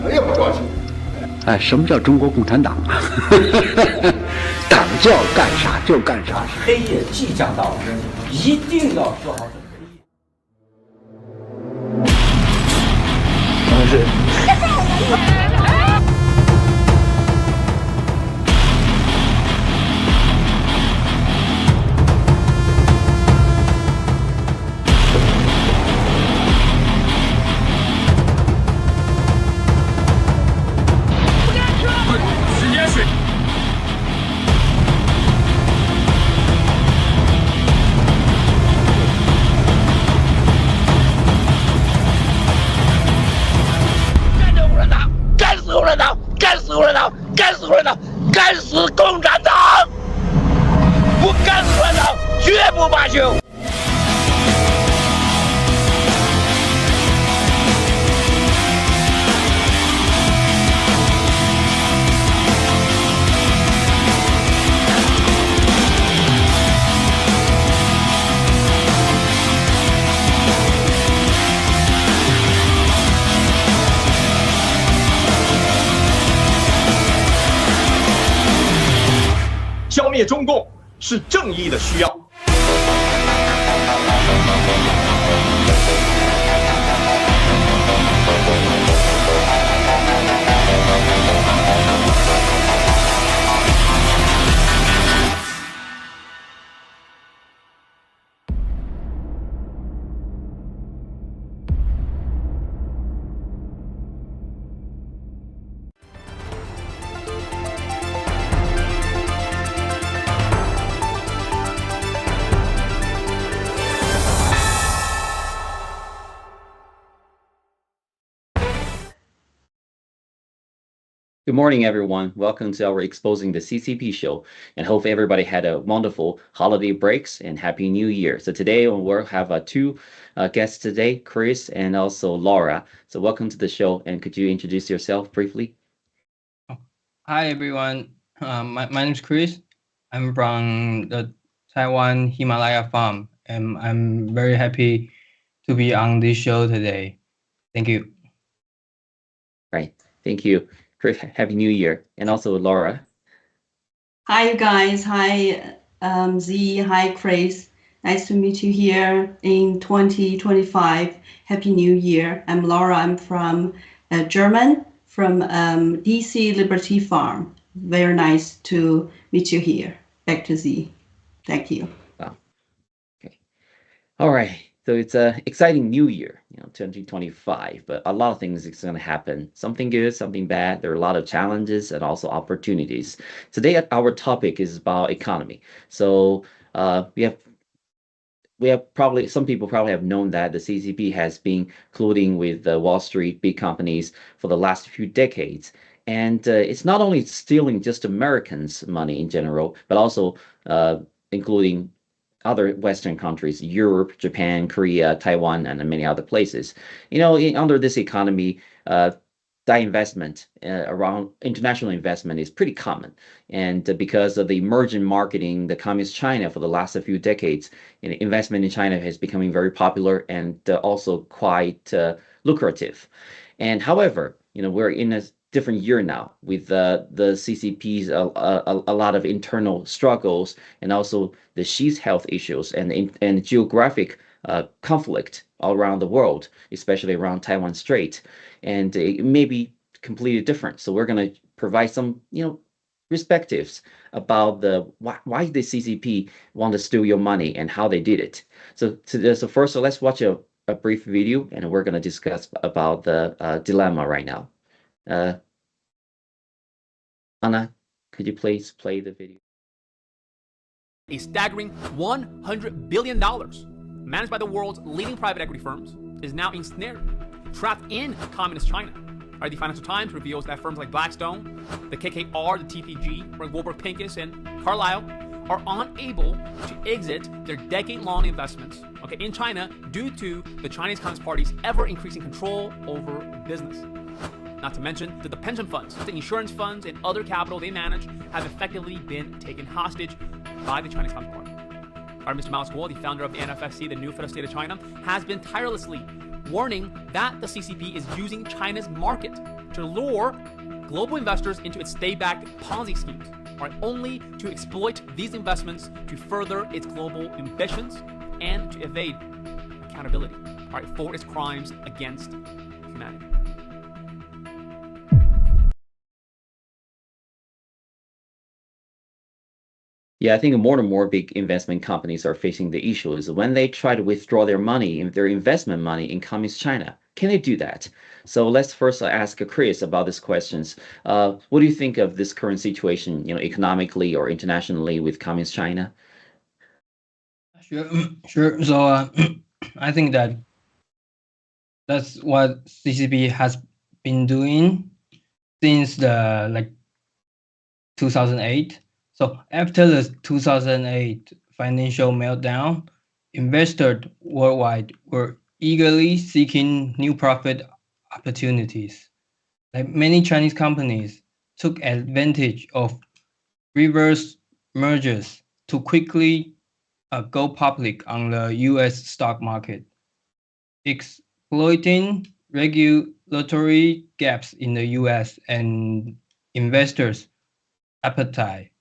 们也不着急。哎，什么叫中国共产党啊？党叫干啥就干啥。黑夜即将到，一定要做好准备。干死共产党！不干死共产党，绝不罢休！消灭中共是正义的需要。Good morning, everyone. Welcome to our Exposing the CCP show, and hope everybody had a wonderful holiday breaks and Happy New Year. So today we'll have two guests today, Chris and also Laura. So welcome to the show, and could you introduce yourself briefly? Hi, everyone. My name is Chris. I'm from the Taiwan Himalaya farm, and I'm very happy to be on this show today. Thank you. Right. Thank you. Chris, Happy New Year. And also Laura. Hi, you guys. Hi, Z. Hi, Chris. Nice to meet you here in 2025. Happy New Year. I'm Laura. I'm from German, from DC Liberty Farm. Very nice to meet you here. Back to Z. Thank you. Wow. Okay. All right. So it's an exciting new year, 2025, but a lot of things is going to happen. Something good, something bad. There are a lot of challenges and also opportunities. Today, our topic is about economy. So we have probably, some people probably have known that the CCP has been colluding with Wall Street big companies for the last few decades. And it's not only stealing just Americans' money in general, but also including other Western countries, Europe, Japan, Korea, Taiwan, and many other places. Under this economy, that investment around international investment is pretty common. And because of the emergent marketing, the Communist China for the last few decades, investment in China has becoming very popular and also quite lucrative. And however, we're in a different year now with the CCP's a lot of internal struggles and also the Xi's health issues and geographic conflict all around the world, especially around Taiwan Strait, and it may be completely different. So we're going to provide some perspectives about why the CCP want to steal your money and how they did it. So first, let's watch a brief video, and we're going to discuss about the dilemma right now. Anna, could you please play the video? A staggering $100 billion managed by the world's leading private equity firms is now ensnared, trapped in communist China. The Financial Times reveals that firms like Blackstone, the KKR, the TPG, Warburg Pincus, and Carlyle are unable to exit their decade-long investments in China due to the Chinese Communist Party's ever-increasing control over business. Not to mention that the pension funds, the insurance funds, and other capital they manage have effectively been taken hostage by the Chinese Communist Party. Mr. Mao Guo, the founder of the NFSC, the new federal state of China, has been tirelessly warning that the CCP is using China's market to lure global investors into its state-backed Ponzi schemes, right, only to exploit these investments to further its global ambitions and to evade accountability, right, for its crimes against humanity. Yeah, I think more and more big investment companies are facing the issue is when they try to withdraw their money, their investment money in Communist China. Can they do that? So let's first ask Chris about these questions. What do you think of this current situation, economically or internationally with Communist China? Sure. So I think that's what CCP has been doing since the 2008. So after the 2008 financial meltdown, investors worldwide were eagerly seeking new profit opportunities. Like many Chinese companies took advantage of reverse mergers to quickly go public on the US stock market, exploiting regulatory gaps in the US and investors' appetite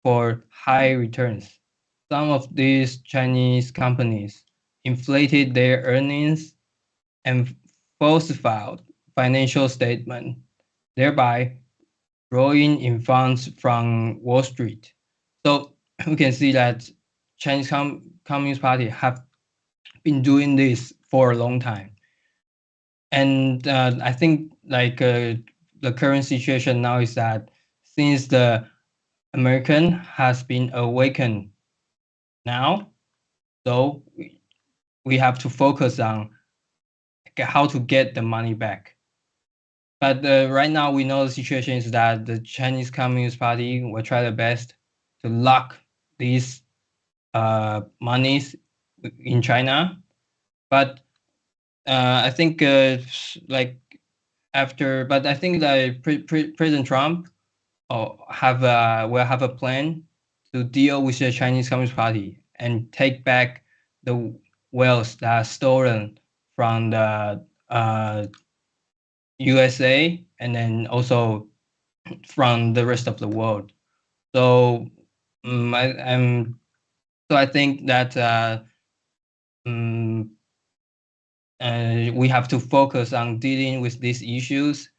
for high returns. Some of these Chinese companies inflated their earnings and falsified financial statements, thereby drawing in funds from Wall Street. So we can see that Chinese Communist Party have been doing this for a long time. And I think the current situation now is that since the American has been awakened now, so we have to focus on how to get the money back. But right now we know the situation is that the Chinese Communist Party will try their best to lock these monies in China. But I think but I think that President Trump will have a plan to deal with the Chinese Communist Party and take back the wealth that are stolen from the USA and then also from the rest of the world. So I think that we have to focus on dealing with these issues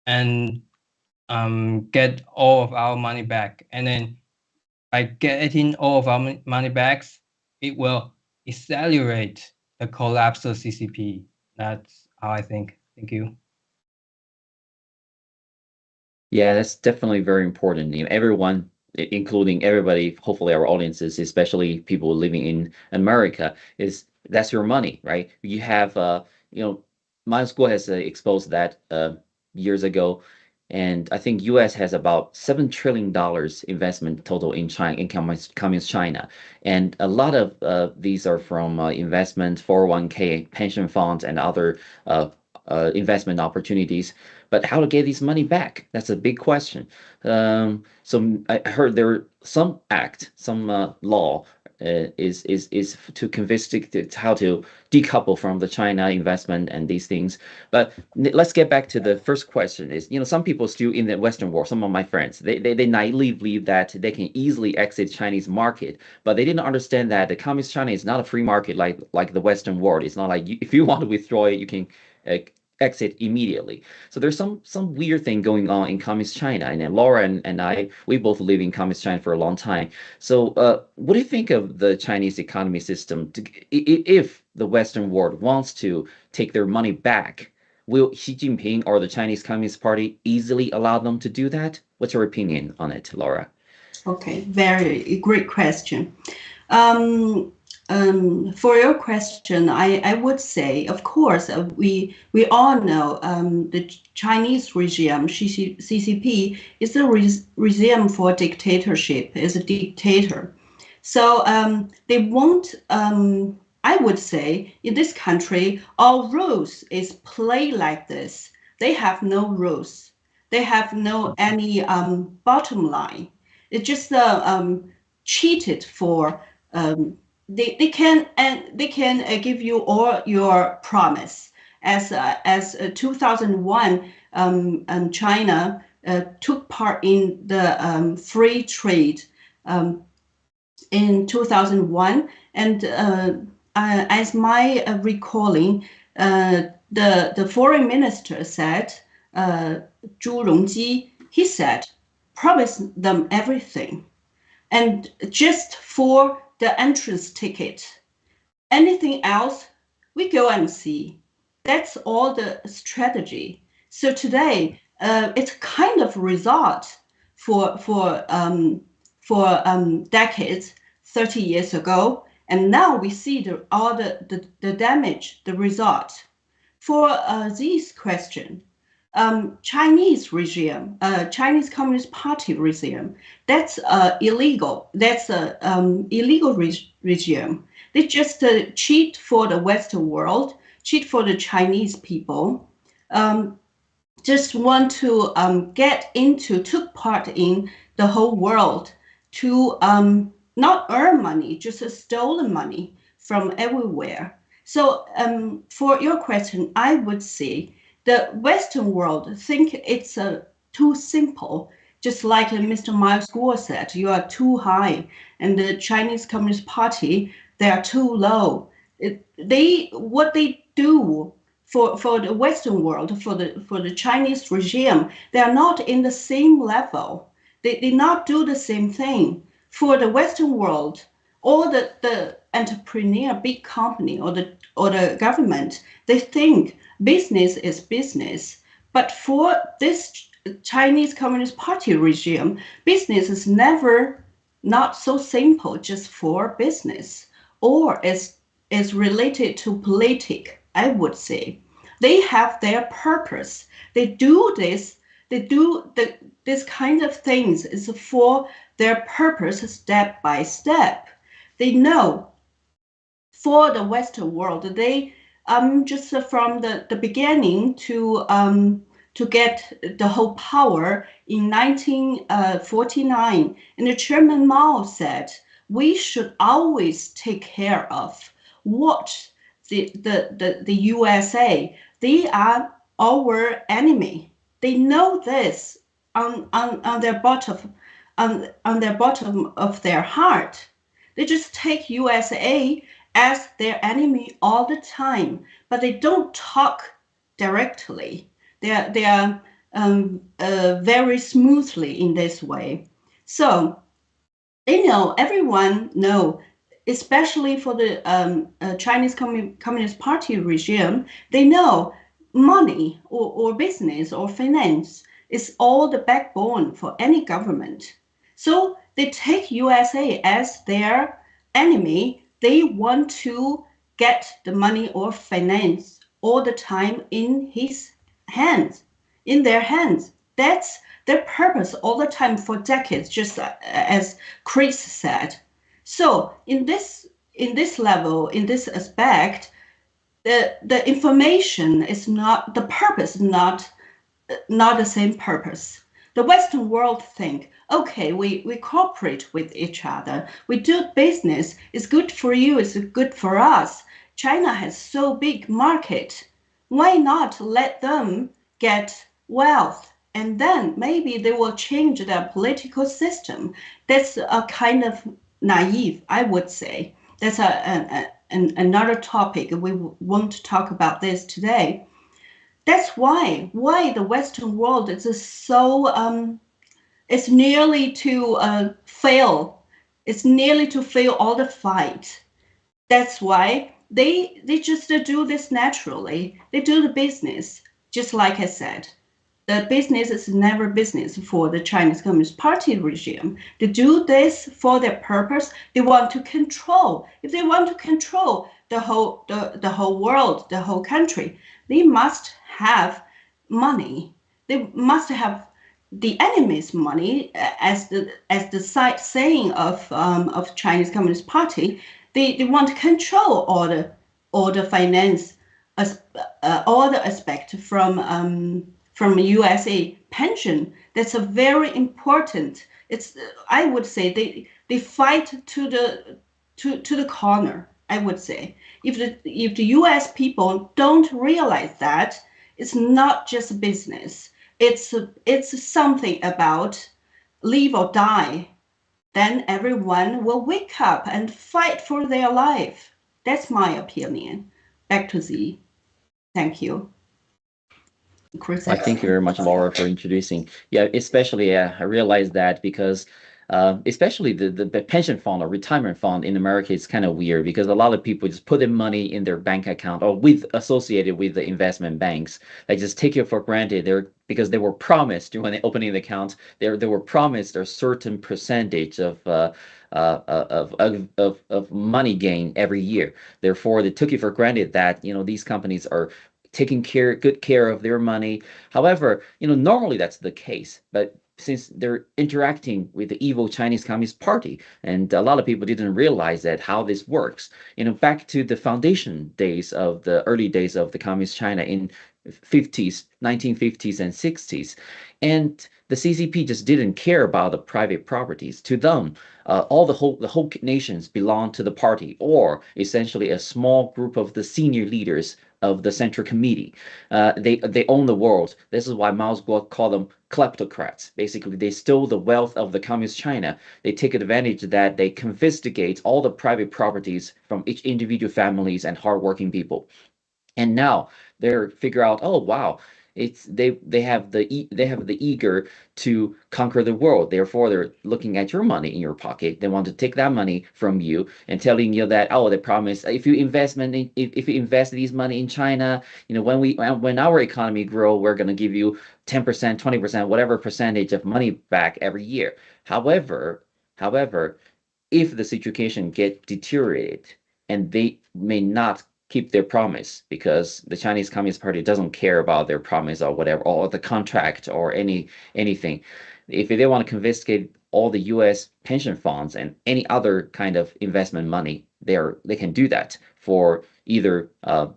and get all of our money back. And then by getting all of our money back, it will accelerate the collapse of CCP. That's how I think. Thank you. Yeah, that's definitely very important. Everyone, including everybody, hopefully our audiences, especially people living in America, that's your money, right? You have, my school has exposed that years ago, and I think U.S. has about $7 trillion investment total in China, in communist China, and a lot of these are from investment, 401k, pension funds, and other investment opportunities. But how to get this money back? That's a big question. So I heard there some law is to investigate how to decouple from the China investment and these things. But let's get back to the first question. Is some people still in the Western world, some of my friends, they naively believe that they can easily exit Chinese market, but they didn't understand that the communist China is not a free market like the Western world. It's not like if you want to withdraw it, you can exit immediately. So there's some weird thing going on in communist China, and then Laura and I, we both live in communist China for a long time. So what do you think of the Chinese economy system? If the Western world wants to take their money back, will Xi Jinping or the Chinese Communist Party easily allow them to do that? What's your opinion on it, Laura? Okay, very great question. For your question, I would say, of course, we all know the Chinese regime, CCP, is a regime for dictatorship, is a dictator. So they won't, I would say, in this country, all rules is play like this. They have no rules. They have no any bottom line. It's just cheated for. They can give you all your promise, as 2001, China took part in the free trade in 2001, and as my recalling, the foreign minister said, Zhu Rongji, he said, promise them everything, and just for the entrance ticket, anything else, we go and see. That's all the strategy. So today, it's kind of result for decades, 30 years ago, and now we see all the damage, the result. For this question, Chinese regime, Chinese Communist Party regime, that's illegal. That's a illegal regime. They just cheat for the Western world, cheat for the Chinese people, just want to took part in the whole world to not earn money, just stolen money from everywhere. So for your question, I would say the Western world think it's too simple. Just like Mr. Miles Gore said, you are too high, and the Chinese Communist Party, they are too low. What they do for the Western world, for the Chinese regime, they are not in the same level. They not do the same thing. For the Western world, all the entrepreneur, big company, or the government, they think business is business. But for this Chinese Communist Party regime, business is never not so simple just for business, or is related to politics, I would say. They have their purpose. They do this. They do this kind of things is for their purpose, step by step. They know for the Western world, they just from the beginning to get the whole power in 1949, and the Chairman Mao said we should always take care of what the USA. They are our enemy. They know this on their bottom of their heart. They just take USA as their enemy all the time, but they don't talk directly. They are very smoothly in this way. So everyone know, especially for the Chinese Communist Party regime, they know money or business or finance is all the backbone for any government. So they take USA as their enemy. They want to get the money or finance all the time in their hands. That's their purpose all the time for decades, just as Chris said. So in this level, in this aspect, the information is not, the purpose is not the same purpose. The Western world think, okay, we cooperate with each other. We do business. It's good for you. It's good for us. China has so big market. Why not let them get wealth? And then maybe they will change their political system. That's a kind of naive, I would say. That's another topic. We won't talk about this today. That's why the Western world is so it's nearly to fail. It's nearly to fail all the fight. That's why they just do this naturally. They do the business, just like I said. The business is never business for the Chinese Communist Party regime. They do this for their purpose. They want to control. If they want to control the whole world, the whole country, they must have money. They must have the enemy's money, as the saying of Chinese Communist Party. They want to control all the finance, all the aspect from USA pension. That's a very important. It's, I would say, they fight to the corner. I would say. If the US people don't realize that, it's not just a business. It's something about live or die. Then everyone will wake up and fight for their life. That's my opinion. Back to Z. Thank you. Chris. Well, thank you very much, Laura, for introducing. Yeah, especially I realized that because especially the pension fund or retirement fund in America is kind of weird because a lot of people just put their money in their bank account or associated with the investment banks. They just take it for granted. Because they were promised when they opening the account, they were promised a certain percentage of money gain every year. Therefore, they took it for granted that these companies are taking good care of their money. However, normally that's the case, but since they're interacting with the evil Chinese Communist Party, and a lot of people didn't realize that how this works. Back to the foundation days of the early days of the Communist China in 1950s and 60s, and the CCP just didn't care about the private properties. To them, all the whole nations belong to the party, or essentially a small group of the senior leaders of the Central Committee. They own the world. This is why Mao Zedong called them kleptocrats. Basically, they stole the wealth of the Communist China. They take advantage of that. They confiscate all the private properties from each individual families and hardworking people. And now they're figure out, oh wow, they have the eager to conquer the world. Therefore, they're looking at your money in your pocket. They want to take that money from you and telling you that, oh, they promise if you invest these money in China, when our economy grow, we're gonna give you 10%, 20%, whatever percentage of money back every year. However, if the situation get deteriorated and they may not keep their promise because the Chinese Communist Party doesn't care about their promise or whatever, or the contract or anything. If they want to confiscate all the U.S. pension funds and any other kind of investment money, they can do that for either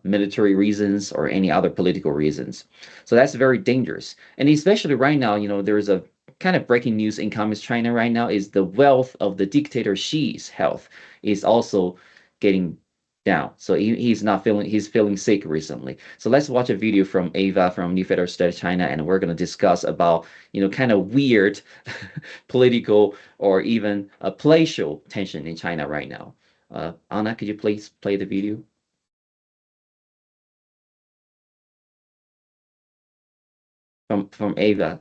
military reasons or any other political reasons. So that's very dangerous. And especially right now, there's a kind of breaking news in Communist China right now is the wealth of the dictator Xi's health is also getting down. So he's feeling sick recently. So let's watch a video from Ava from New Federal State of China, and we're going to discuss about kind of weird political or even a palatial tension in China right now. Anna, could you please play the video? From Ava.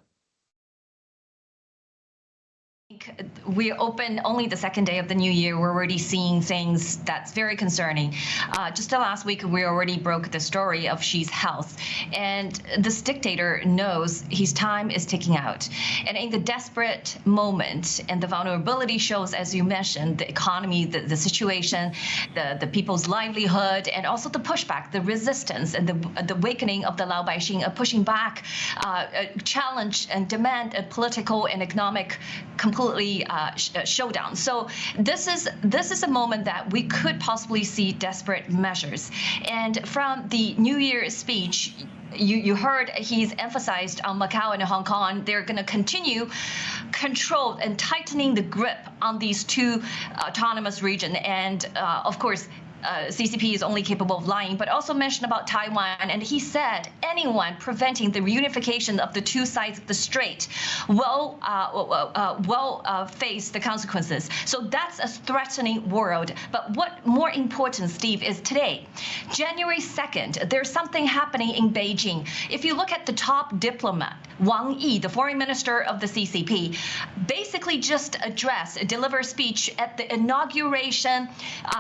We open only the second day of the new year. We're already seeing things that's very concerning. Just last week, we already broke the story of Xi's health. And this dictator knows his time is ticking out. And in the desperate moment, and the vulnerability shows, as you mentioned, the economy, the situation, the people's livelihood, and also the pushback, the resistance, and the awakening of the Lao Baixing, pushing back, challenge and demand a political and economic completely showdown. So this is a moment that we could possibly see desperate measures. And from the New Year speech, you heard he's emphasized on Macau and Hong Kong. They're going to continue control and tightening the grip on these two autonomous regions. And of course, CCP is only capable of lying, but also mentioned about Taiwan. And he said anyone preventing the reunification of the two sides of the strait will face the consequences. So that's a threatening world. But what more important, Steve, is today, January 2nd, there's something happening in Beijing. If you look at the top diplomat, Wang Yi, the foreign minister of the CCP, basically just deliver a speech at the inauguration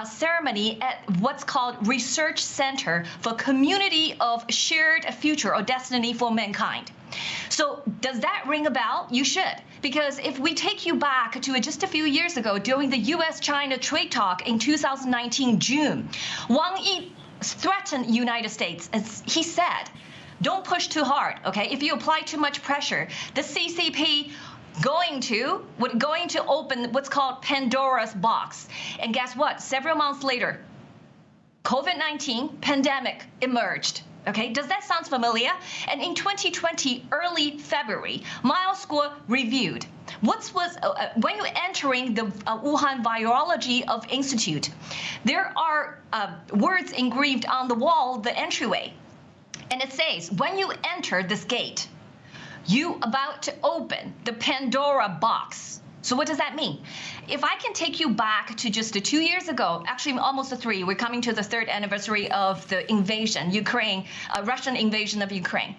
ceremony at what's called Research Center for Community of Shared Future or Destiny for Mankind. So does that ring a bell? You should. Because if we take you back to just a few years ago during the US-China trade talk in 2019 June, Wang Yi threatened the United States. As he said, don't push too hard, okay? If you apply too much pressure, the CCP going to open what's called Pandora's box. And guess what? Several months later, COVID-19 pandemic emerged. Okay, does that sound familiar? And in 2020, early February, Miles Guo reviewed When you're entering the Wuhan Virology of Institute, there are words engraved on the wall, the entryway, and it says, when you enter this gate, you about to open the Pandora box. So what does that mean? If I can take you back to just 2 years ago, actually almost 3, we're coming to the 3rd anniversary of the invasion, Russian invasion of Ukraine.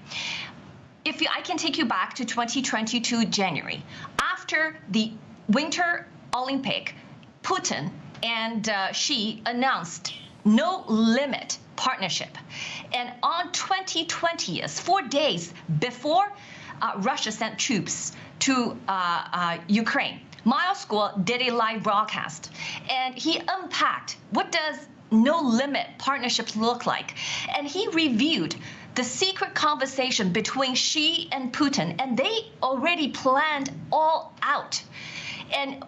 I can take you back to 2022 January, after the Winter Olympic, Putin and Xi announced no limit partnership. And on 2020, 4 days before Russia sent troops to Ukraine, Miles School did a live broadcast, and he unpacked what does no limit partnerships look like, and he reviewed the secret conversation between Xi and Putin, and they already planned all out. And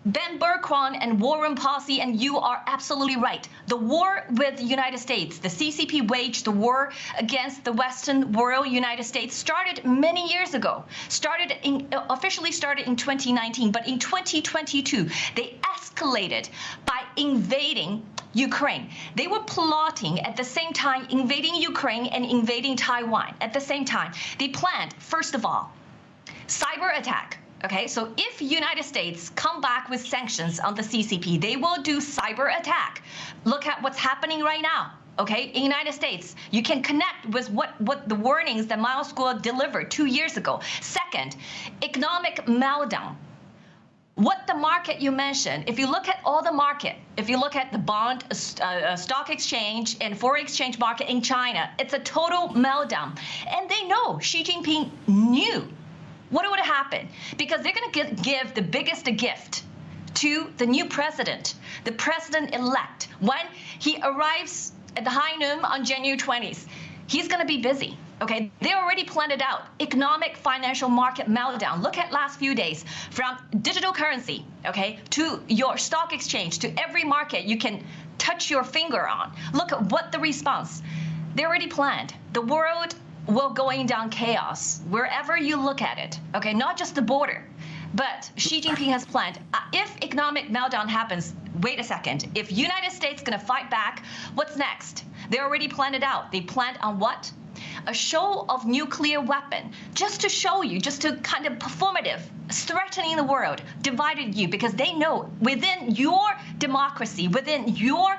Ben Bergquan and Warren Posse, and you are absolutely right. The war with the United States, the CCP waged the war against the Western world, United States, started many years ago. Officially started in 2019, but in 2022, they escalated by invading Ukraine. They were plotting at the same time, invading Ukraine and invading Taiwan at the same time. They planned, first of all, cyber attack. Okay, so if United States come back with sanctions on the CCP, they will do cyber attack. Look at what's happening right now. Okay, in the United States, you can connect with what the warnings that Miles School delivered 2 years ago. Second, economic meltdown. What the market you mentioned, if you look at all the market, if you look at the bond, stock exchange and foreign exchange market in China, it's a total meltdown. And they know, Xi Jinping knew what would happen, because they're going to give the biggest gift to the new president, the president-elect. When he arrives at the high noon on January 20th, he's going to be busy. Okay, they already planned it out. Economic, financial market meltdown. Look at last few days, from digital currency, okay, to your stock exchange, to every market you can touch your finger on. Look at what the response. They already planned. The world will going down chaos wherever you look at it. Okay, not just the border, but Xi Jinping has planned. If economic meltdown happens, wait a second. If United States gonna fight back, what's next? They already planned it out. They planned on what? A show of nuclear weapon, just to show you, just to kind of performative, threatening the world, divided you, because they know within your democracy, within your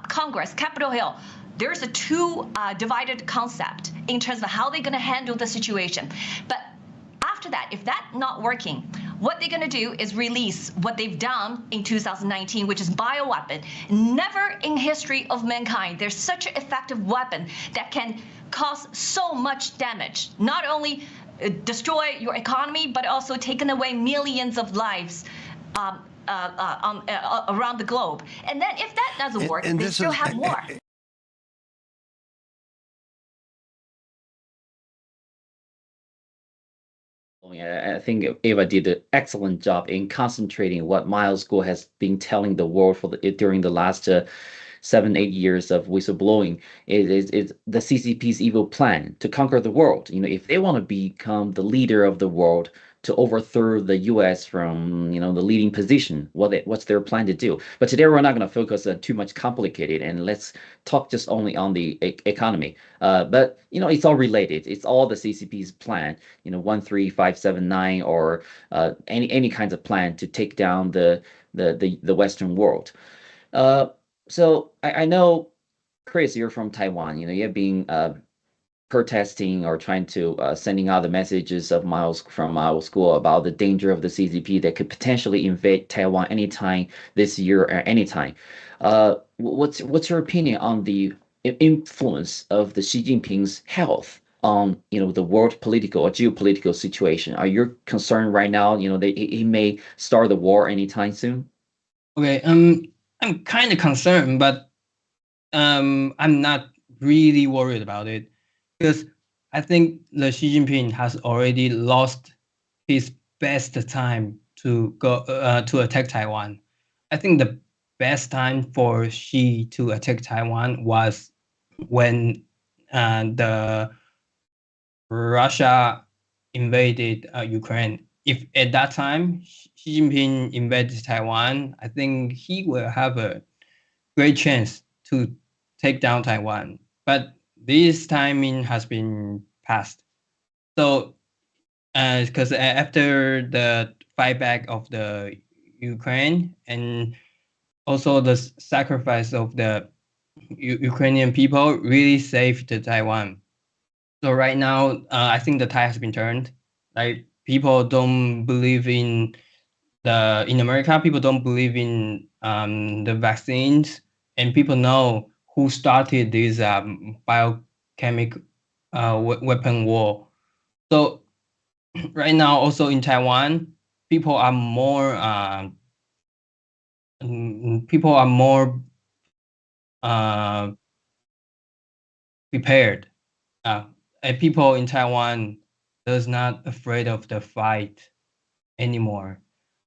Congress, Capitol Hill, there's a two divided concept in terms of how they're going to handle the situation. But after that, if that's not working, what they're going to do is release what they've done in 2019, which is bioweapon. Never in history of mankind, there's such an effective weapon that can cause so much damage. Not only destroy your economy, but also taking away millions of lives around the globe. And then if that doesn't work, they still have more. I think Eva did an excellent job in concentrating what Miles School has been telling the world during the last 7-8 years of whistleblowing. Is the CCP's evil plan to conquer the world. You know, if they want to become the leader of the world, to overthrow the U.S. from, you know, the leading position, what's their plan to do? But today we're not going to focus on too much complicated, and let's talk just only on the economy. But you know, it's all related. It's all the CCP's plan. You know, 1, 3, 5, 7, 9, or any kinds of plan to take down the Western world. So I know, Chris, you're from Taiwan. You know, you've been protesting or trying to sending out the messages of from Miles School about the danger of the CCP that could potentially invade Taiwan anytime this year or anytime. What's your opinion on the influence of the Xi Jinping's health on, you know, the world political or geopolitical situation? Are you concerned right now, you know, that he may start the war anytime soon? Okay, I'm kind of concerned, but I'm not really worried about it, because I think the Xi Jinping has already lost his best time to go to attack Taiwan. I think the best time for Xi to attack Taiwan was when the Russia invaded Ukraine if at that time Xi Jinping invades Taiwan, I think he will have a great chance to take down Taiwan. But this timing has been passed. So, because after the fight back of the Ukraine and also the sacrifice of the Ukrainian people really saved Taiwan. So right now, I think the tide has been turned. Like people don't believe in America. People don't believe in the vaccines, and people know who started this biochemical weapon war. So right now, also in Taiwan, people are more prepared. And people in Taiwan is not afraid of the fight anymore.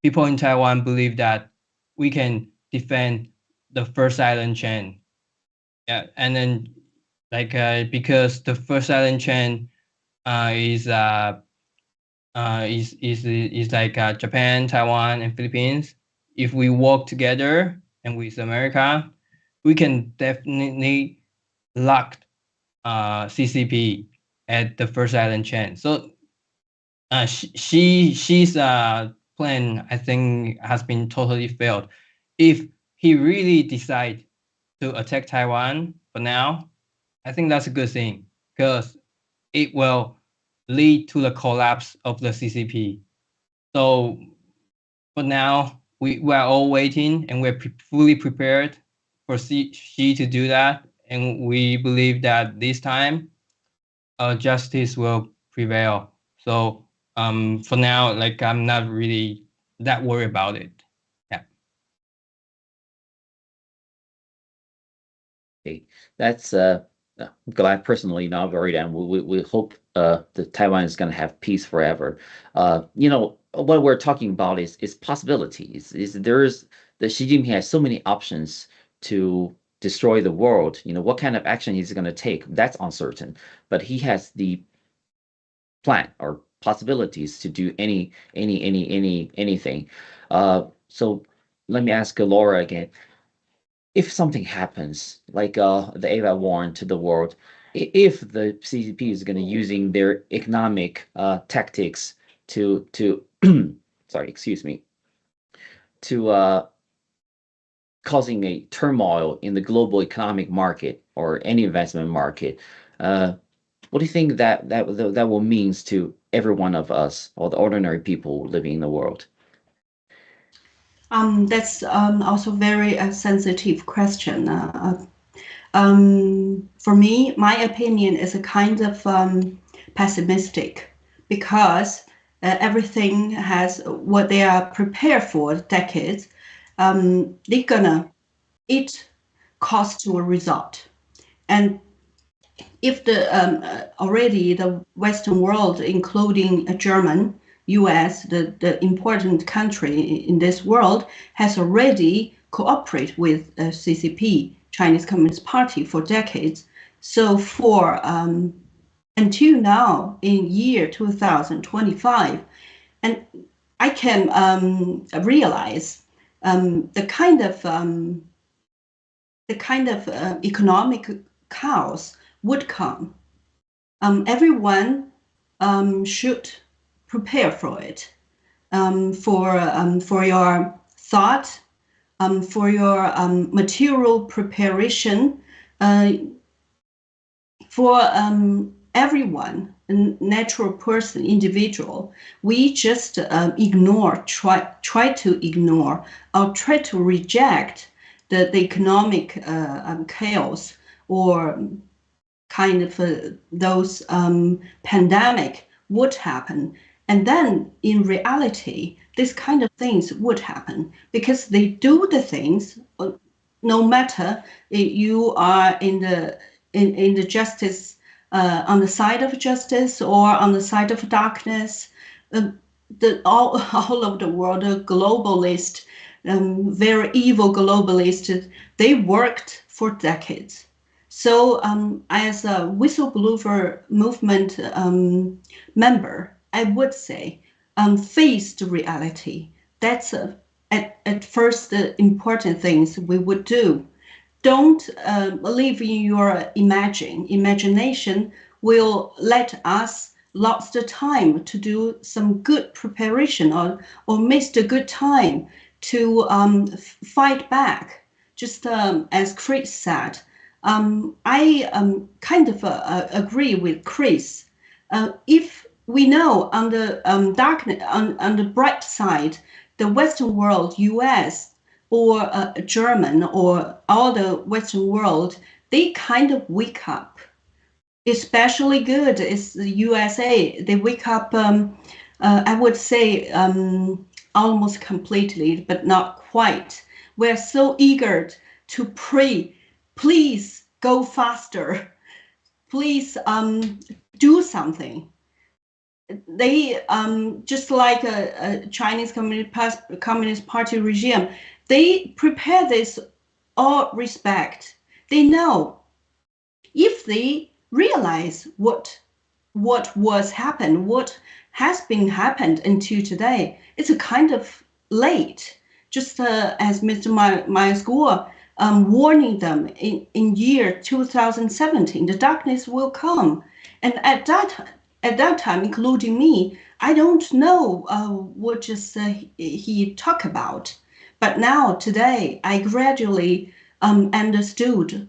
People in Taiwan believe that we can defend the first island chain. Yeah, and then because the first island chain is like Japan, Taiwan, and Philippines. If we work together and with America, we can definitely lock CCP at the first island chain. So she's plan, I think, has been totally failed. If he really decide to attack Taiwan for now, I think that's a good thing because it will lead to the collapse of the CCP. So for now, we are all waiting and we're fully prepared for Xi to do that. And we believe that this time, justice will prevail. So for now, I'm not really that worried about it. Yeah. Okay, that's I'm glad personally not worried, and we hope the Taiwan is going to have peace forever. What we're talking about is possibilities. The Xi Jinping has so many options to destroy the world. What kind of action he's going to take, that's uncertain. But he has the plan or possibilities to do anything. So let me ask Laura again. If something happens, like the AVA warned to the world, if the CCP is going to using their economic tactics to sorry, excuse me, to causing a turmoil in the global economic market or any investment market, what do you think that will means to every one of us or the ordinary people living in the world? That's also very sensitive question. For me, my opinion is a kind of pessimistic because everything has what they are prepared for decades. They're gonna cost to a result, and if already the Western world, including German, US, the important country in this world, has already cooperated with CCP, Chinese Communist Party, for decades. So for until now, in year 2025, and I can realize the kind of economic chaos would come. Everyone should prepare for it, for your thought, for your material preparation, for everyone, a natural person, individual. We just try to ignore or try to reject the economic chaos or kind of those pandemic would happen. And then in reality, this kind of things would happen because they do the things, no matter you are in the justice, on the side of justice or on the side of darkness. All of the world, the globalist, very evil globalists, they worked for decades. So as a whistleblower movement member, I would say face the reality. That's at first the important things we would do. Don't live in your imagination will let us lost the time to do some good preparation or miss the good time to fight back. Just as Chris said, I kind of agree with Chris. If we know on the on the bright side, the Western world, US or German or all the Western world, they kind of wake up. Especially good is the USA. They wake up, I would say, almost completely, but not quite. We're so eager to pray, please go faster. Please do something. They just like a Chinese Communist Party regime, they prepare this all respect. They know if they realize what was happened, what has been happened until today, it's a kind of late. Just as Mr. Myers Gore warning them in year 2017, the darkness will come, and at that time, including me, I don't know what just he talked about, but now today I gradually understood.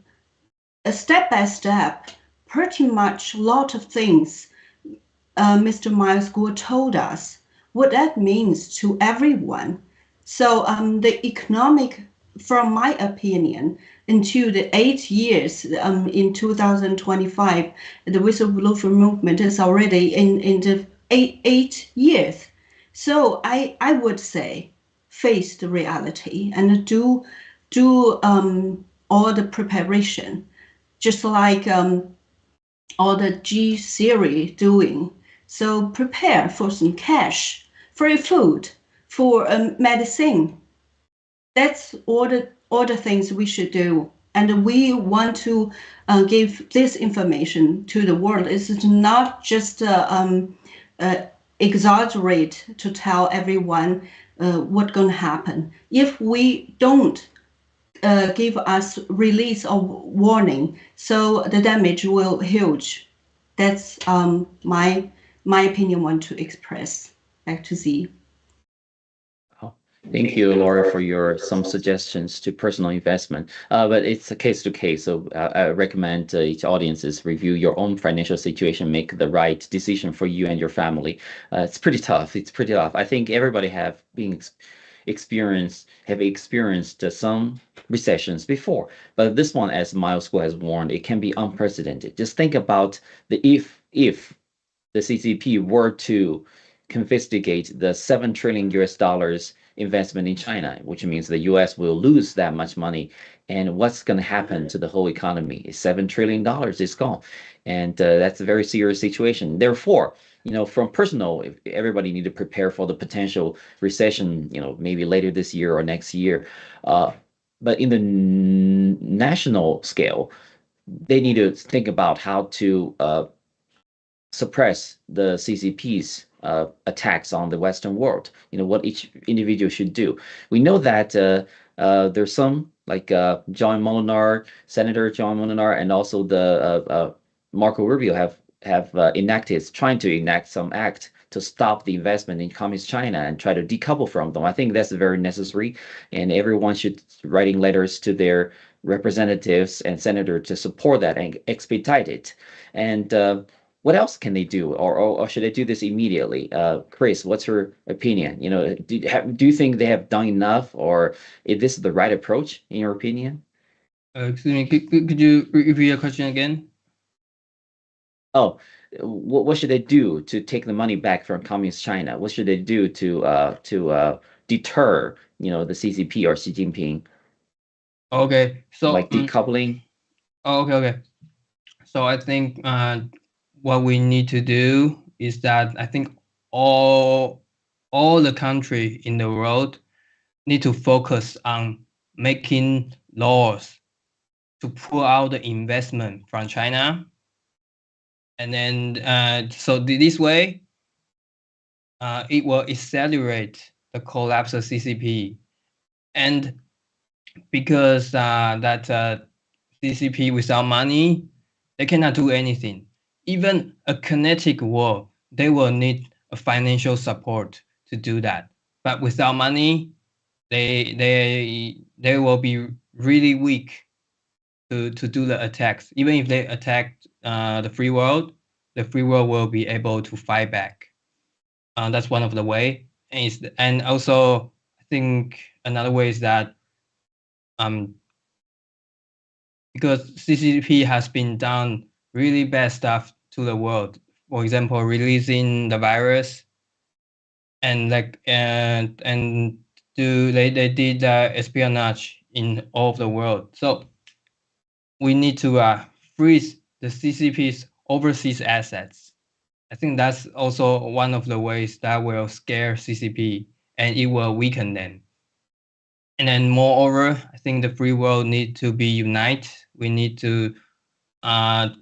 Step by step, pretty much a lot of things Mr. Myers Gore told us, what that means to everyone. So the economic, from my opinion, into the 8 years in 2025, the whistleblower movement is already in the eight years. So I would say face the reality and do all the preparation. Just like all the G series doing. So prepare for some cash, for food, for medicine. That's all the things we should do. And we want to give this information to the world. It's not just exaggerate to tell everyone what's going to happen. If we don't give us release or warning, so the damage will huge. That's my opinion. Want to express. Back to Z. Thank you, Laura, for your some suggestions to personal investment. But it's a case to case, so I recommend each audiences review your own financial situation, make the right decision for you and your family. It's pretty tough. It's pretty tough. I think everybody have experienced some recessions before, but this one, as Myers Gore has warned, it can be unprecedented. Just think about the if the CCP were to confiscate the $7 trillion investment in China, which means the US will lose that much money. And what's going to happen to the whole economy? $7 trillion is gone. And that's a very serious situation. Therefore, from personal, everybody need to prepare for the potential recession, maybe later this year or next year. But in the national scale, they need to think about how to suppress the CCP's attacks on the Western world. What each individual should do. We know that there's some like Senator John Molinar, and also the Marco Rubio have trying to enact some act to stop the investment in communist China and try to decouple from them. I think that's very necessary, and everyone should writing letters to their representatives and senator to support that and expedite it. And what else can they do, or should they do this immediately? Chris, what's your opinion? Do you think they have done enough, or is this the right approach in your opinion? Excuse me, could you repeat your question again? Oh, what should they do to take the money back from communist China? What should they do to deter, the CCP or Xi Jinping? Okay, so like decoupling. Okay. So I think what we need to do is that I think all the country in the world need to focus on making laws to pull out the investment from China. And then, so this way, it will accelerate the collapse of CCP. And because CCP without money, they cannot do anything. Even a kinetic war, they will need a financial support to do that. But without money, they will be really weak to do the attacks. Even if they attack the free world will be able to fight back. That's one of the way. And also, I think another way is that because CCP has been done really bad stuff to the world. For example, releasing the virus, and they did espionage in all of the world. So we need to freeze the CCP's overseas assets. I think that's also one of the ways that will scare CCP and it will weaken them. And then moreover, I think the free world need to be united. We need to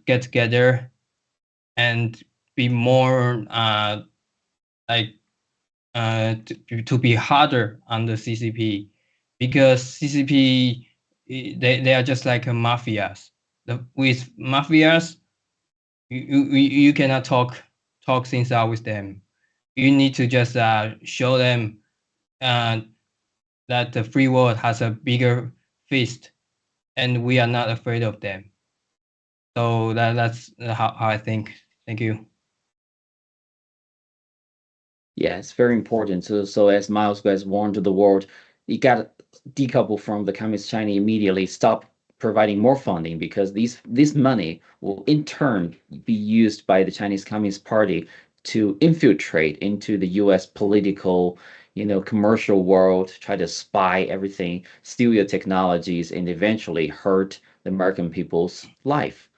get together and be more to be harder on the CCP, because CCP they are just like mafias. With mafias, you cannot talk things out with them. You need to just show them that the free world has a bigger fist, and we are not afraid of them. So that's how I think. Thank you. Yeah, it's very important. So as Miles has warned the world, you got to decouple from the Communist China immediately. Stop providing more funding, because this money will in turn be used by the Chinese Communist Party to infiltrate into the U.S. political, commercial world, try to spy everything, steal your technologies, and eventually hurt the American people's life,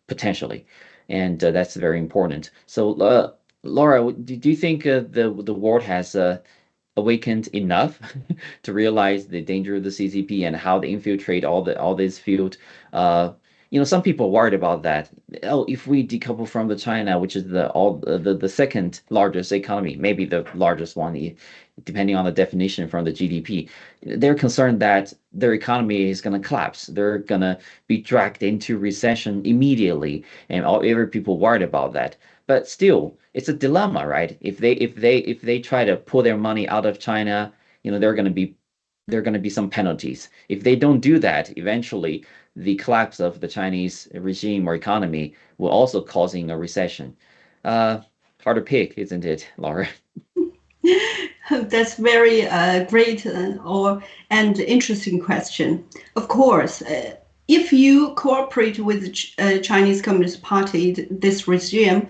potentially. And that's very important. So, Laura, do you think the world has awakened enough to realize the danger of the CCP and how they infiltrate all this field? Some people are worried about that. Oh, if we decouple from the China, which is the second largest economy, maybe the largest one, depending on the definition from the GDP, they're concerned that their economy is going to collapse. They're going to be dragged into recession immediately, and every people worried about that. But still, it's a dilemma, right? If they try to pull their money out of China, there are going to be some penalties. If they don't do that, eventually the collapse of the Chinese regime or economy will also causing a recession. Hard to pick, isn't it, Laura? That's very great and interesting question. Of course, if you cooperate with the Chinese Communist Party, this regime,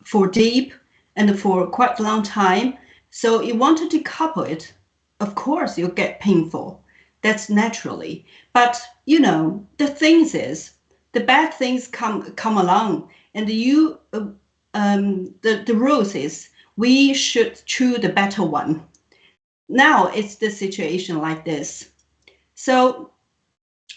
for deep and for quite a long time, so you want to decouple it, of course you'll get painful. That's naturally. But the things is, the bad things come along, and the rules is we should choose the better one. Now it's the situation like this. So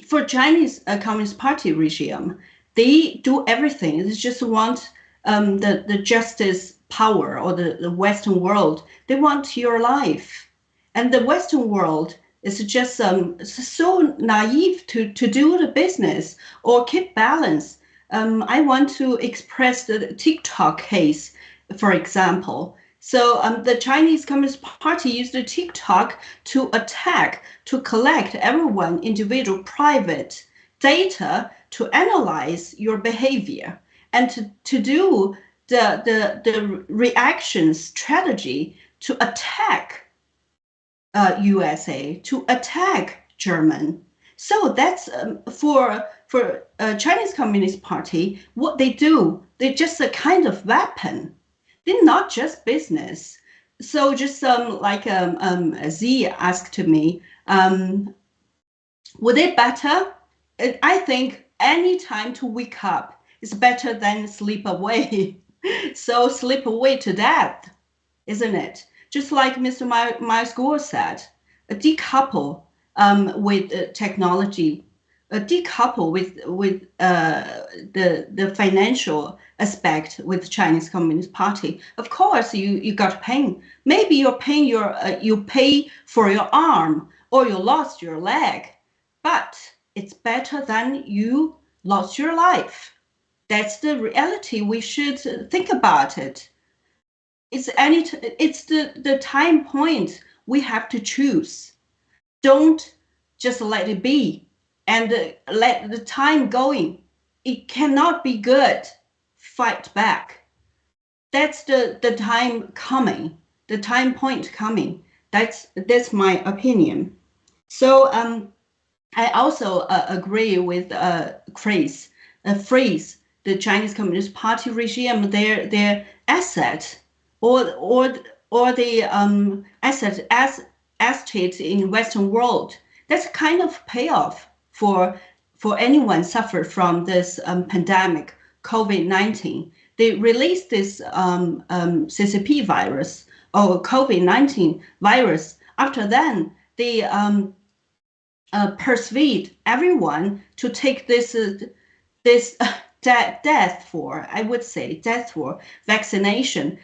for Chinese Communist Party regime, they do everything. They just want the justice power, or the Western world. They want your life. And the Western world is just so naive to do the business or keep balance. I want to express the TikTok case, for example. So the Chinese Communist Party used the TikTok to collect everyone individual private data to analyze your behavior, and to do the reaction strategy to attack USA, to attack German. So that's for Chinese Communist Party, what they do, they're just a kind of weapon. They're not just business. So just like Z asked me, would it better? I think any time to wake up is better than sleep away. So sleep away to death, isn't it? Just like Mr. Miles Gore said, decouple with technology, decouple with the financial aspect with Chinese Communist Party. Of course, you got pain. Maybe you're paying you pay for your arm or you lost your leg, but it's better than you lost your life. That's the reality. We should think about it. It's the time point we have to choose. Don't just let it be and let the time going. It cannot be good. Fight back. That's the time coming, the time point coming. That's my opinion. So I also agree with Chris. Freeze the Chinese Communist Party regime, their asset or the asset in Western world. That's kind of payoff for anyone suffered from this pandemic, COVID-19. They released this CCP virus or COVID-19 virus. After then, they persuade everyone to take this death for vaccination.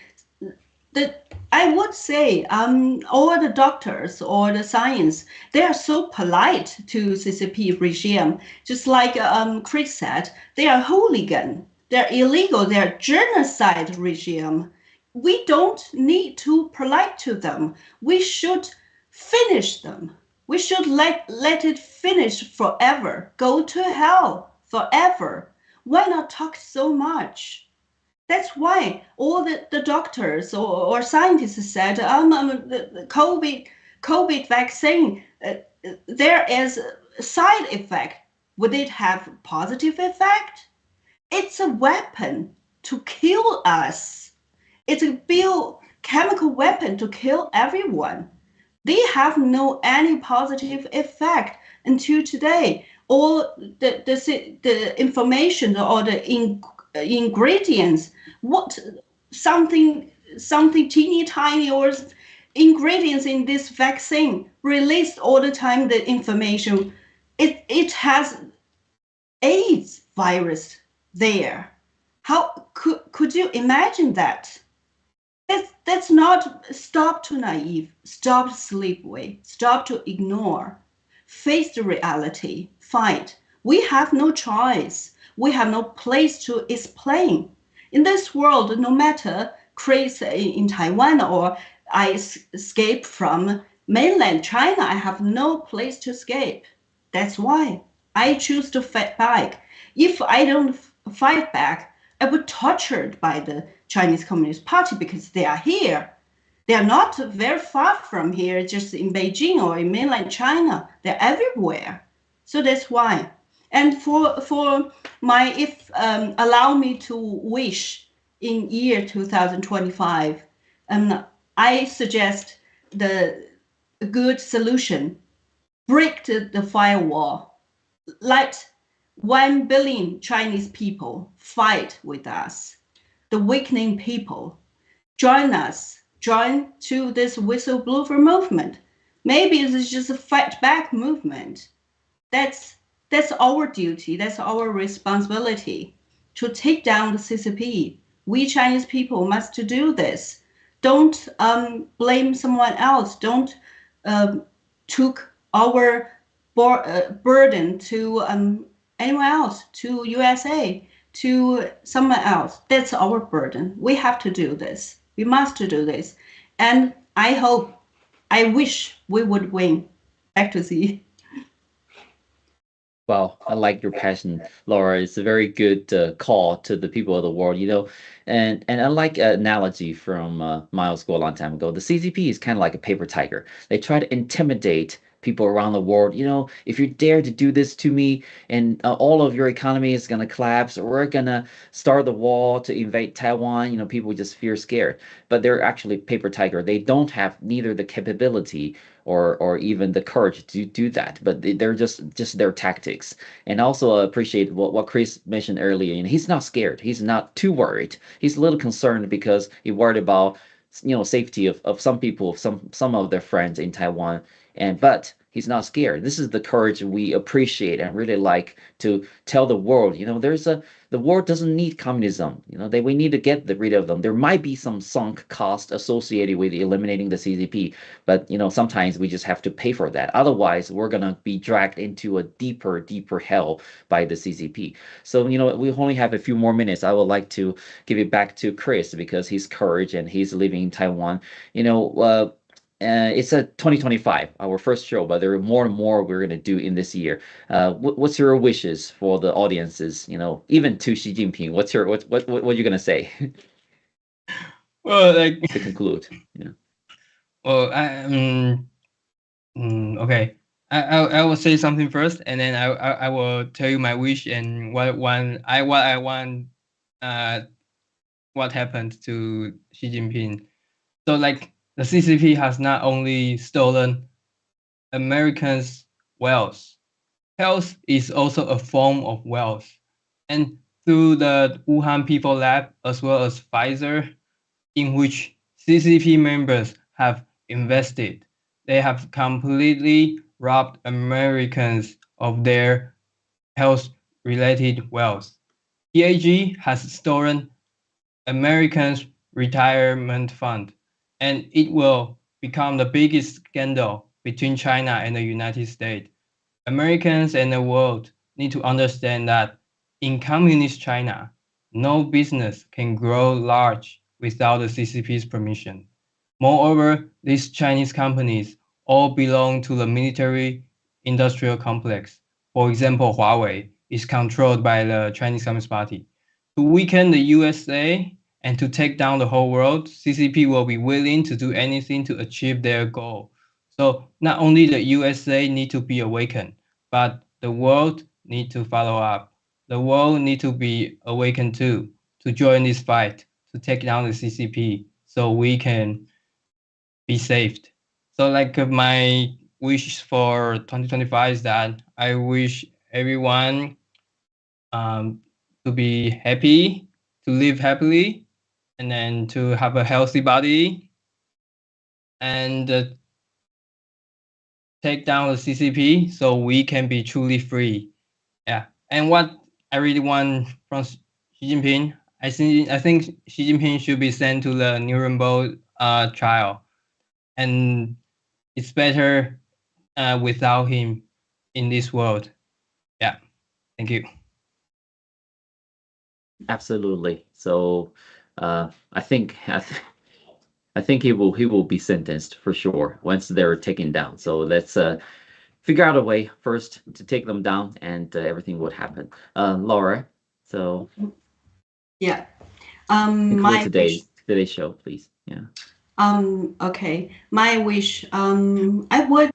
I would say all the doctors or the science, they are so polite to CCP regime. Just like Chris said, they are hooligan, they're illegal, they're genocide regime. We don't need to polite to them. We should finish them. We should let it finish forever. Go to hell forever. Why not talk so much? That's why all the doctors or scientists said, the COVID vaccine, there is a side effect. Would it have positive effect? It's a weapon to kill us. It's a biochemical weapon to kill everyone. They have no any positive effect until today. All the information or the ingredients, what something teeny tiny or ingredients in this vaccine released all the time, the information. It has AIDS virus there. How could you imagine that? That's not, stop to naive, stop to sleep away, stop to ignore, face the reality, fight. We have no choice. We have no place to explain. In this world, no matter Chris in Taiwan or I escape from mainland China, I have no place to escape. That's why I choose to fight back. If I don't fight back, I would be tortured by the Chinese Communist Party because they are here. They are not very far from here, just in Beijing or in mainland China. They're everywhere. So that's why. And for my, if allow me to wish in year 2025, I suggest the good solution: break the firewall. Let 1 billion Chinese people fight with us. The weakening people join us. Join to this whistleblower movement. Maybe it's just a fight back movement. That's our duty. That's our responsibility to take down the CCP. We Chinese people must do this. Don't blame someone else. Don't took our burden to anyone else, to USA, to someone else. That's our burden. We have to do this. We must do this. And I wish we would win. Back to Z. Well, I like your passion, Laura. It's a very good call to the people of the world, and I like an analogy from Miles Go a long time ago. The CCP is kind of like a paper tiger. They try to intimidate people around the world. If you dare to do this to me, and all of your economy is going to collapse, or we're going to start the wall to invade Taiwan, people just fear scared. But they're actually paper tiger. They don't have neither the capability or even the courage to do that, but they're just their tactics. And also appreciate what Chris mentioned earlier. He's not scared. He's not too worried. He's a little concerned because he worried about safety of some people, some of their friends in Taiwan. But He's not scared. This is the courage we appreciate and really like to tell the world. The world doesn't need communism. We need to get rid of them. There might be some sunk cost associated with eliminating the CCP, but sometimes we just have to pay for that. Otherwise, we're gonna be dragged into a deeper hell by the CCP. So we only have a few more minutes. I would like to give it back to Chris because his courage and he's living in Taiwan. It's a 2025, our first show, but there are more and more we're going to do in this year. What's your wishes for the audiences? Even to Xi Jinping, what are you going to say? Well, to conclude. Yeah. Well, okay. I will say something first, and then I will tell you my wish and what I want. What happened to Xi Jinping? So the CCP has not only stolen Americans' wealth, health is also a form of wealth. And through the Wuhan People Lab, as well as Pfizer, in which CCP members have invested, they have completely robbed Americans of their health-related wealth. PAG has stolen Americans' retirement fund, and it will become the biggest scandal between China and the United States. Americans and the world need to understand that in communist China, no business can grow large without the CCP's permission. Moreover, these Chinese companies all belong to the military industrial complex. For example, Huawei is controlled by the Chinese Communist Party. To weaken the USA and to take down the whole world, CCP will be willing to do anything to achieve their goal. So not only the USA need to be awakened, but the world need to follow up. The world need to be awakened too, to join this fight, to take down the CCP, so we can be saved. So my wish for 2025 is that I wish everyone to be happy, to live happily, and then to have a healthy body, and take down the CCP so we can be truly free. Yeah. And what I really want from Xi Jinping, I think Xi Jinping should be sent to the Nuremberg trial, and it's better without him in this world. Yeah. Thank you. Absolutely. So I think he will be sentenced for sure once they're taken down. So let's figure out a way first to take them down, and everything would happen. Laura, so Yeah. conclude today's show, please. Yeah. Okay. My wish. I would.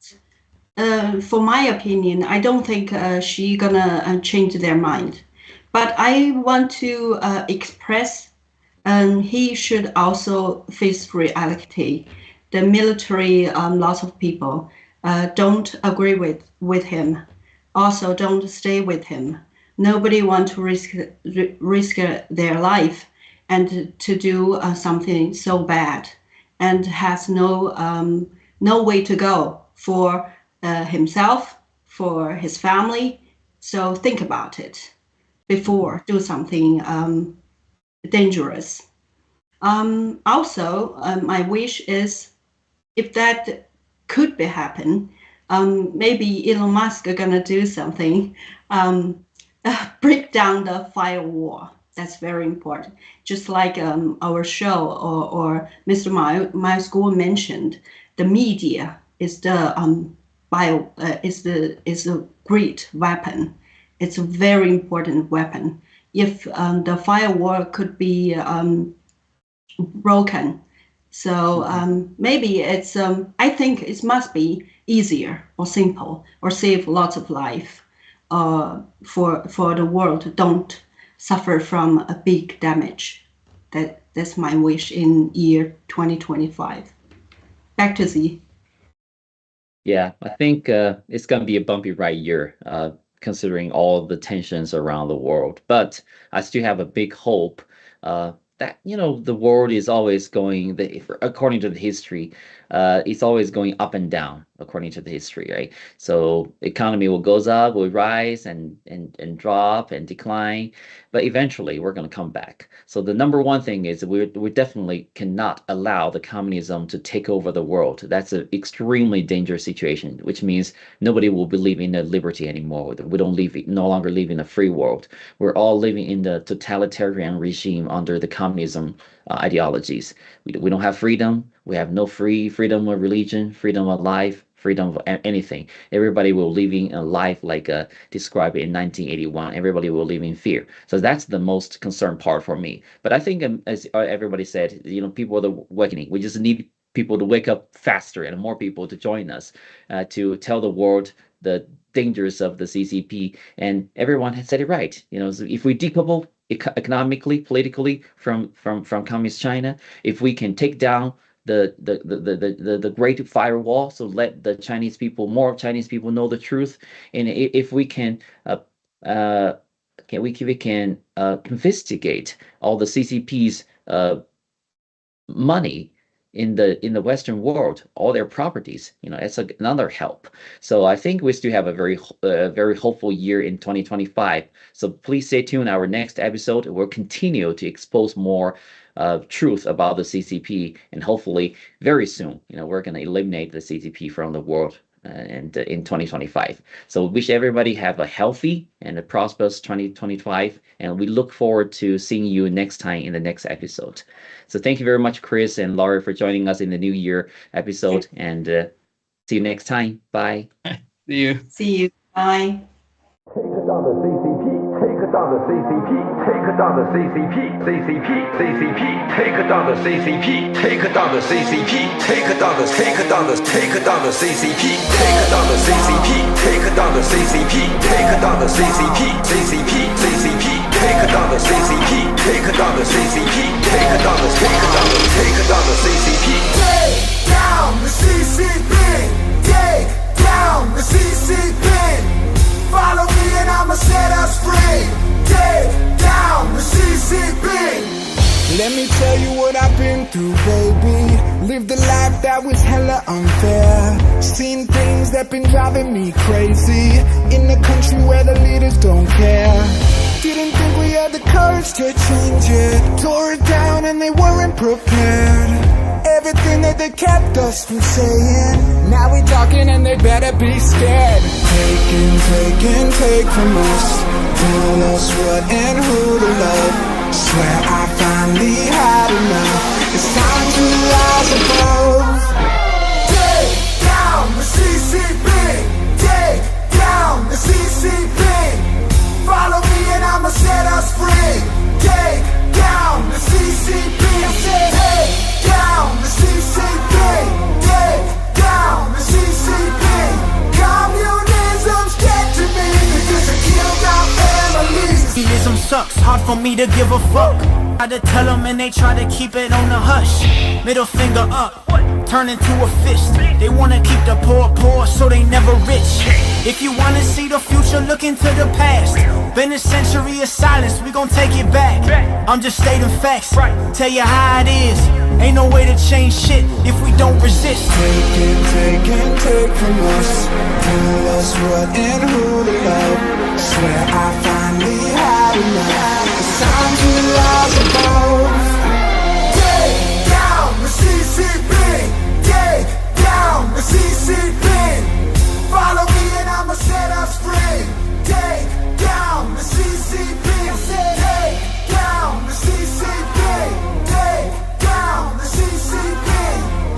For my opinion, I don't think she gonna change their mind, but I want to express. He should also face reality. The military, lots of people don't agree with him. Also, don't stay with him. Nobody want to risk their life and to do something so bad, and has no way to go for himself, for his family. So think about it before do something dangerous. Also, my wish is, if that could be happen, maybe Elon Musk are gonna do something, break down the firewall. That's very important. Just like our show or Mr. Miles School mentioned, the media is the is a great weapon. It's a very important weapon. If the firewall could be broken, so maybe it's I think it must be easier or simple or save lots of life for the world don't suffer from a big damage. That's my wish in year 2025. Back to Z. Yeah, I think it's going to be a bumpy ride year, considering all the tensions around the world. But I still have a big hope that the world is always going. According to the history, it's always going up and down according to the history, right? So economy will goes up, will rise and drop and decline, but eventually we're going to come back. So the number one thing is we definitely cannot allow the communism to take over the world. That's an extremely dangerous situation, which means nobody will be living in liberty anymore. We no longer live in a free world. We're all living in the totalitarian regime under the communism ideologies. We don't have freedom. We have no freedom of religion, freedom of life, freedom of anything. Everybody will living a life like described in 1981. Everybody will live in fear. So that's the most concerned part for me. But I think, as everybody said, people are awakening. We just need people to wake up faster and more people to join us to tell the world the dangers of the CCP. And everyone has said it right. So if we decouple economically, politically from communist China, if we can take down the great firewall, so let the Chinese people, more Chinese people know the truth, and if we can confiscate all the CCP's money in the Western world, all their properties, it's another help. So I think we still have a very hopeful year in 2025. So please stay tuned. Our next episode will continue to expose more truth about the CCP, and hopefully very soon, we're going to eliminate the CCP from the world and in 2025. So wish everybody have a healthy and a prosperous 2025, and we look forward to seeing you next time in the next episode. So thank you very much, Chris and Laurie, for joining us in the New Year episode, and see you next time. Bye. See you. Bye. Take down the CCP, take down the CCP, take down the CCP, CCP, CCP, take down the CCP, take down the CCP, take down the CCP, take down the CCP, take down the CCP, take down the CCP, take down the CCP, CCP, CCP, take down the CCP, take down the CCP, take down the CCP. Take down the CCP, take down the CCP. Follow me and I'ma set us free. Take down the CCP. Let me tell you what I've been through, baby. Lived a life that was hella unfair. Seen things that been driving me crazy. In a country where the leaders don't care. Didn't think we had the courage to change it. Tore it down and they weren't prepared. Everything that they kept us from saying, now we talking and they better be scared. Take from us. Tell us what and who to love. Swear I finally had enough. It's time to rise above. Take down the CCP. Take down the CCP. Follow me and I'ma set us free. Take down the CCP. Take down the CCP. Take down the CCP. Communism's dead to me because it killed our families. Communism sucks, hard for me to give a fuck. Try to tell them and they try to keep it on the hush. Middle finger up, turn into a fist. They wanna keep the poor so they never rich. If you wanna see the future, look into the past. Been a century of silence, we gon' take it back. I'm just stating facts, tell you how it is. Ain't no way to change shit if we don't resist. Take from us. Tell us what and who to love. Swear I finally had enough. It's time to rise above. Take down the CCP. Take down the CCP. Follow me and I'ma set us free. Take down the CCP. Take down the CCP. Take down the CCP.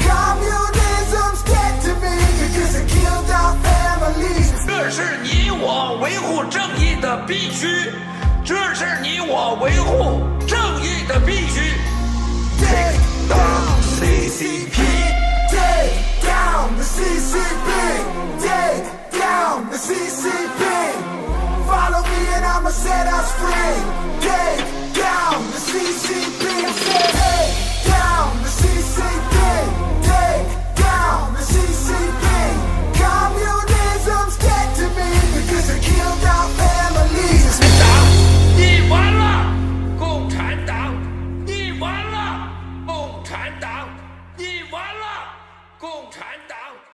Communism's dead to me because it killed our families. 这是你我维护正义的必须，这是你我维护正义的必须。